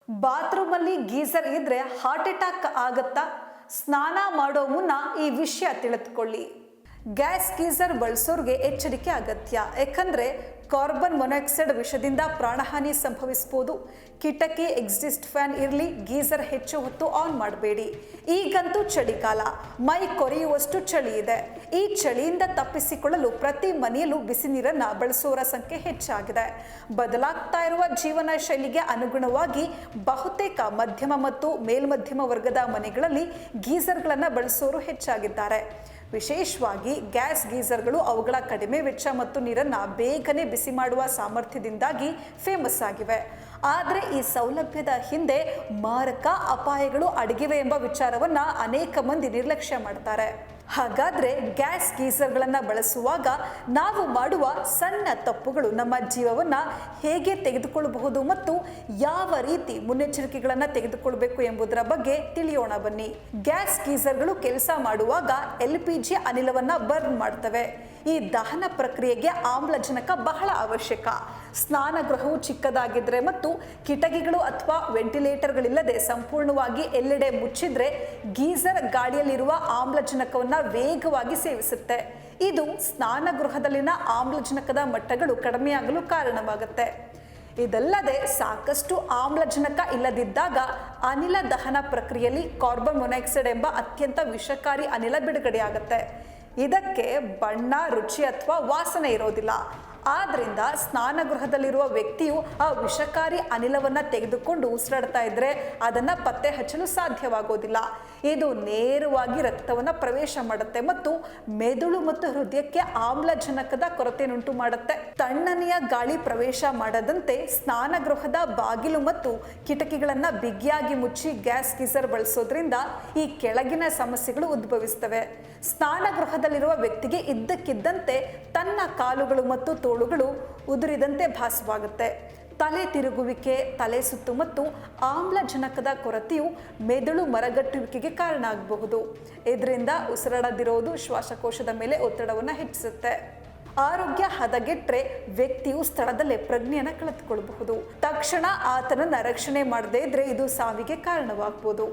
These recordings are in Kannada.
ಬಾತ್ರೂಮ್ ಅಲ್ಲಿ ಗೀಸರ್ ಇದ್ರೆ ಹಾರ್ಟ್ ಅಟ್ಯಾಕ್ ಆಗತ್ತಾ? ಸ್ನಾನ ಮಾಡೋ ಮುನ್ನ ಈ ವಿಷಯ ತಿಳಿದುಕೊಳ್ಳಿ. ಗ್ಯಾಸ್ ಗೀಸರ್ ಬಳಸೋರ್ಗೆ ಎಚ್ಚರಿಕೆ ಅಗತ್ಯ. ಯಾಕಂದ್ರೆ ಕಾರ್ಬನ್ ಮೊನಾಕ್ಸೈಡ್ ವಿಷದಿಂದ ಪ್ರಾಣಹಾನಿ ಸಂಭವಿಸಬಹುದು. ಕಿಟಕಿ, ಎಕ್ಸಿಸ್ಟ್ ಫ್ಯಾನ್ ಇರಲಿ, ಗೀಸರ್ ಹೆಚ್ಚು ಹೊತ್ತು ಆನ್ ಮಾಡಬೇಡಿ. ಈಗಂತೂ ಚಳಿಗಾಲ, ಮೈ ಕೊರೆಯುವಷ್ಟು ಚಳಿ ಇದೆ. ಈ ಚಳಿಯಿಂದ ತಪ್ಪಿಸಿಕೊಳ್ಳಲು ಪ್ರತಿ ಮನೆಯಲ್ಲೂ ಬಿಸಿ ನೀರನ್ನ ಬಳಸುವವರ ಸಂಖ್ಯೆ ಹೆಚ್ಚಾಗಿದೆ. ಬದಲಾಗ್ತಾ ಇರುವ ಜೀವನ ಶೈಲಿಗೆ ಅನುಗುಣವಾಗಿ ಬಹುತೇಕ ಮಧ್ಯಮ ಮತ್ತು ಮೇಲ್ಮಧ್ಯಮ ವರ್ಗದ ಮನೆಗಳಲ್ಲಿ ಗೀಸರ್ಗಳನ್ನು ಬಳಸುವವರು ಹೆಚ್ಚಾಗಿದ್ದಾರೆ. ವಿಶೇಷವಾಗಿ ಗ್ಯಾಸ್ ಗೀಸರ್ಗಳು ಅವುಗಳ ಕಡಿಮೆ ವೆಚ್ಚ ಮತ್ತು ನೀರನ್ನು ಬೇಗನೆ ಬಿಸಿ ಮಾಡುವ ಸಾಮರ್ಥ್ಯದಿಂದಾಗಿ ಫೇಮಸ್ ಆಗಿವೆ. ಆದರೆ ಈ ಸೌಲಭ್ಯದ ಹಿಂದೆ ಮಾರಕ ಅಪಾಯಗಳು ಅಡಗಿವೆ ಎಂಬ ವಿಚಾರವನ್ನ ಅನೇಕ ಮಂದಿ ನಿರ್ಲಕ್ಷ್ಯ ಮಾಡ್ತಾರೆ. ಹಾಗಾದ್ರೆ ಗ್ಯಾಸ್ ಗೀಸರ್ಗಳನ್ನು ಬಳಸುವಾಗ ನಾವು ಮಾಡುವ ಸಣ್ಣ ತಪ್ಪುಗಳು ನಮ್ಮ ಜೀವವನ್ನ ಹೇಗೆ ತೆಗೆದುಕೊಳ್ಳಬಹುದು ಮತ್ತು ಯಾವ ರೀತಿ ಮುನ್ನೆಚ್ಚರಿಕೆಗಳನ್ನು ತೆಗೆದುಕೊಳ್ಬೇಕು ಎಂಬುದರ ಬಗ್ಗೆ ತಿಳಿಯೋಣ ಬನ್ನಿ. ಗ್ಯಾಸ್ ಗೀಸರ್ಗಳು ಕೆಲಸ ಮಾಡುವಾಗ LPG ಅನಿಲವನ್ನ ಬರ್ನ್ ಮಾಡ್ತವೆ. ಈ ದಹನ ಪ್ರಕ್ರಿಯೆಗೆ ಆಮ್ಲಜನಕ ಬಹಳ ಅವಶ್ಯಕ. ಸ್ನಾನಗೃಹವು ಚಿಕ್ಕದಾಗಿದ್ರೆ ಮತ್ತು ಕಿಟಕಿಗಳು ಅಥವಾ ವೆಂಟಿಲೇಟರ್ಗಳಿಲ್ಲದೆ ಸಂಪೂರ್ಣವಾಗಿ ಎಲ್ಲೆಡೆ ಮುಚ್ಚಿದ್ರೆ ಗೀಸರ್ ಗಾಳಿಯಲ್ಲಿರುವ ಆಮ್ಲಜನಕವನ್ನ ವೇಗವಾಗಿ ಸೇವಿಸುತ್ತೆ. ಇದು ಸ್ನಾನಗೃಹದಲ್ಲಿನ ಆಮ್ಲಜನಕದ ಮಟ್ಟಗಳು ಕಡಿಮೆಯಾಗಲು ಕಾರಣವಾಗುತ್ತೆ. ಇದಲ್ಲದೆ ಸಾಕಷ್ಟು ಆಮ್ಲಜನಕ ಇಲ್ಲದಿದ್ದಾಗ ಅನಿಲ ದಹನ ಪ್ರಕ್ರಿಯೆಯಲ್ಲಿ ಕಾರ್ಬನ್ ಮೊನಾಕ್ಸೈಡ್ ಎಂಬ ಅತ್ಯಂತ ವಿಷಕಾರಿ ಅನಿಲ ಬಿಡುಗಡೆಯಾಗುತ್ತೆ. ಇದಕ್ಕೆ ಬಣ್ಣ, ರುಚಿ ಅಥವಾ ವಾಸನೆ ಇರೋದಿಲ್ಲ. ಆದ್ರಿಂದ ಸ್ನಾನಗೃಹದಲ್ಲಿರುವ ವ್ಯಕ್ತಿಯು ಆ ವಿಷಕಾರಿ ಅನಿಲವನ್ನ ತೆಗೆದುಕೊಂಡು ಉಸಿರಾಡ್ತಾ ಇದ್ರೆ ಅದನ್ನ ಪತ್ತೆ ಹಚ್ಚಲು ಸಾಧ್ಯವಾಗೋದಿಲ್ಲ. ಇದು ನೇರವಾಗಿ ರಕ್ತವನ್ನ ಪ್ರವೇಶ ಮಾಡುತ್ತೆ ಮತ್ತು ಮೆದುಳು ಮತ್ತು ಹೃದಯಕ್ಕೆ ಆಮ್ಲಜನಕದ ಕೊರತೆಯನ್ನುಂಟು ಮಾಡುತ್ತೆ. ತಣ್ಣನೆಯ ಗಾಳಿ ಪ್ರವೇಶ ಮಾಡದಂತೆ ಸ್ನಾನಗೃಹದ ಬಾಗಿಲು ಮತ್ತು ಕಿಟಕಿಗಳನ್ನ ಬಿಗಿಯಾಗಿ ಮುಚ್ಚಿ ಗ್ಯಾಸ್ ಗೀಸರ್ ಬಳಸೋದ್ರಿಂದ ಈ ಕೆಳಗಿನ ಸಮಸ್ಯೆಗಳು ಉದ್ಭವಿಸ್ತವೆ. ಸ್ನಾನಗೃಹದಲ್ಲಿರುವ ವ್ಯಕ್ತಿಗೆ ಇದ್ದಕ್ಕಿದ್ದಂತೆ ತನ್ನ ಕಾಲುಗಳು ಮತ್ತು ತೋಳುಗಳು ಉದುರಿದಂತೆ ಭಾಸವಾಗುತ್ತೆ. ತಲೆ ತಿರುಗುವಿಕೆ, ತಲೆ ಸುತ್ತು ಮತ್ತು ಆಮ್ಲಜನಕದ ಕೊರತೆಯು ಮೆದುಳು ಮರಗಟ್ಟುವಿಕೆಗೆ ಕಾರಣ ಆಗಬಹುದು. ಇದರಿಂದ ಉಸಿರಾಡದಿರೋದು ಶ್ವಾಸಕೋಶದ ಮೇಲೆ ಒತ್ತಡವನ್ನು ಹೆಚ್ಚಿಸುತ್ತೆ. ಆರೋಗ್ಯ ಹದಗೆಟ್ರೆ ವ್ಯಕ್ತಿಯು ಸ್ಥಳದಲ್ಲೇ ಪ್ರಜ್ಞೆಯನ್ನು ಕಳೆದುಕೊಳ್ಳಬಹುದು. ತಕ್ಷಣ ಆತನನ್ನ ರಕ್ಷಣೆ ಮಾಡದೇ ಇದ್ರೆ ಇದು ಸಾವಿಗೆ ಕಾರಣವಾಗಬಹುದು.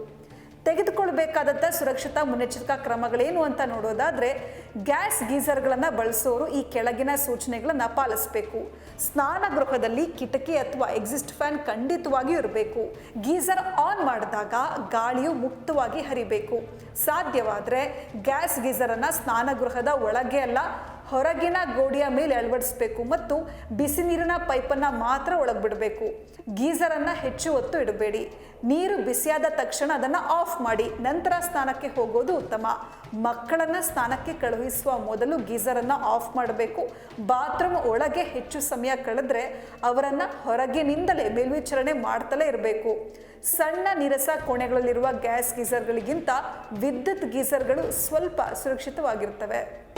ತೆಗೆದುಕೊಳ್ಬೇಕಾದಂಥ ಸುರಕ್ಷತಾ ಮುನ್ನೆಚ್ಚರಿಕಾ ಕ್ರಮಗಳೇನು ಅಂತ ನೋಡೋದಾದ್ರೆ, ಗ್ಯಾಸ್ ಗೀಸರ್ಗಳನ್ನು ಬಳಸೋರು ಈ ಕೆಳಗಿನ ಸೂಚನೆಗಳನ್ನು ಪಾಲಿಸಬೇಕು. ಸ್ನಾನಗೃಹದಲ್ಲಿ ಕಿಟಕಿ ಅಥವಾ ಎಕ್ಸಿಸ್ಟ್ ಫ್ಯಾನ್ ಖಂಡಿತವಾಗಿಯೂ ಇರಬೇಕು. ಗೀಸರ್ ಆನ್ ಮಾಡಿದಾಗ ಗಾಳಿಯು ಮುಕ್ತವಾಗಿ ಹರಿಬೇಕು. ಸಾಧ್ಯವಾದರೆ ಗ್ಯಾಸ್ ಗೀಸರನ್ನು ಸ್ನಾನಗೃಹದ ಒಳಗೆ ಅಲ್ಲ, ಹೊರಗಿನ ಗೋಡೆಯ ಮೇಲೆ ಅಳವಡಿಸಬೇಕು ಮತ್ತು ಬಿಸಿ ನೀರಿನ ಪೈಪನ್ನು ಮಾತ್ರ ಒಳಗೆ ಬಿಡಬೇಕು. ಗೀಸರನ್ನು ಹೆಚ್ಚು ಹೊತ್ತು ಇಡಬೇಡಿ. ನೀರು ಬಿಸಿಯಾದ ತಕ್ಷಣ ಅದನ್ನು ಆಫ್ ಮಾಡಿ ನಂತರ ಸ್ನಾನಕ್ಕೆ ಹೋಗೋದು ಉತ್ತಮ. ಮಕ್ಕಳನ್ನು ಸ್ನಾನಕ್ಕೆ ಕಳುಹಿಸುವ ಮೊದಲು ಗೀಸರನ್ನು ಆಫ್ ಮಾಡಬೇಕು. ಬಾತ್ರೂಮ್ ಒಳಗೆ ಹೆಚ್ಚು ಸಮಯ ಕಳೆದ್ರೆ ಅವರನ್ನು ಹೊರಗಿನಿಂದಲೇ ಮೇಲ್ವಿಚಾರಣೆ ಮಾಡ್ತಲೇ ಇರಬೇಕು. ಸಣ್ಣ ನೀರಸ ಕೋಣೆಗಳಲ್ಲಿರುವ ಗ್ಯಾಸ್ ಗೀಸರ್ಗಳಿಗಿಂತ ವಿದ್ಯುತ್ ಗೀಸರ್ಗಳು ಸ್ವಲ್ಪ ಸುರಕ್ಷಿತವಾಗಿರ್ತವೆ.